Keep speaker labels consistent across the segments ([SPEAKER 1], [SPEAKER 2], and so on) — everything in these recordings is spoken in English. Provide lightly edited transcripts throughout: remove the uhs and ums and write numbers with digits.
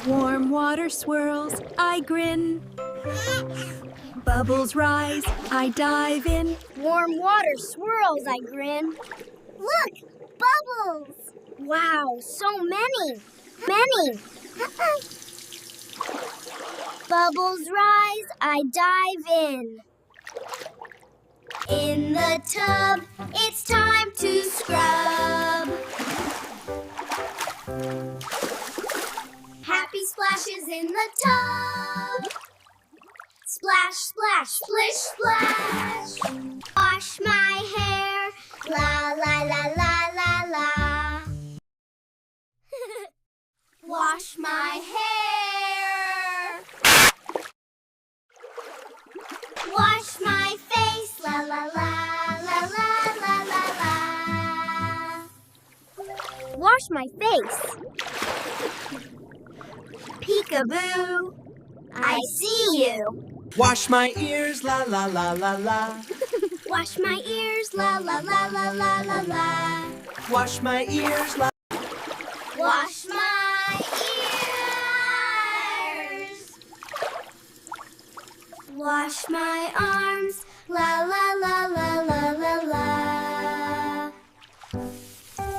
[SPEAKER 1] Warm water swirls, I grin. Bubbles rise, I dive in.
[SPEAKER 2] Warm water swirls, I grin. Look, bubbles! Wow, so many! Many! Bubbles rise, I dive in. In the tub, it's time to scrub. Happy splashes in the tub. Splash, splash, splish, splash. Wash my hair, la la la la la la. Wash my hair. Wash my face, la la la la la la la la. Wash my face. Peekaboo, I see you.
[SPEAKER 3] Wash my ears, la la la la la.
[SPEAKER 2] Wash my ears, la la la la la la la.
[SPEAKER 3] Wash my ears, la.
[SPEAKER 2] Wash my ears. Wash my arms, la la la la la la la.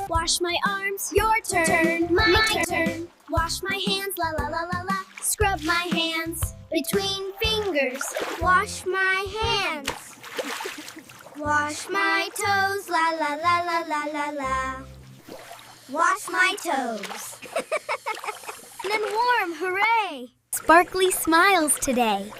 [SPEAKER 2] Wash my arms, your turn, my turn. Wash my hands, la la la la la. Scrub my hands between fingers. Wash my hands. Wash my toes, la la la la la la la. Wash my toes. And then warm, hooray! Sparkly smiles today.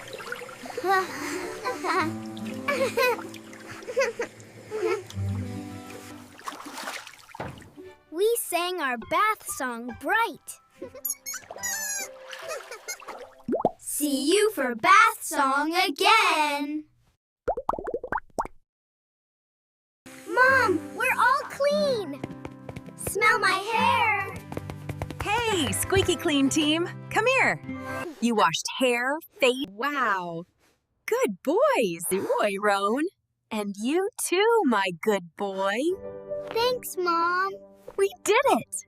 [SPEAKER 2] We sang our bath song bright. See you for bath song again. Mom, we're all clean. Smell my hair.
[SPEAKER 1] Hey, squeaky clean team, come here. You washed hair, face. Wow. Good boys, boy, Roan. And you too, my good boy.
[SPEAKER 2] Thanks, Mom.
[SPEAKER 1] We did it.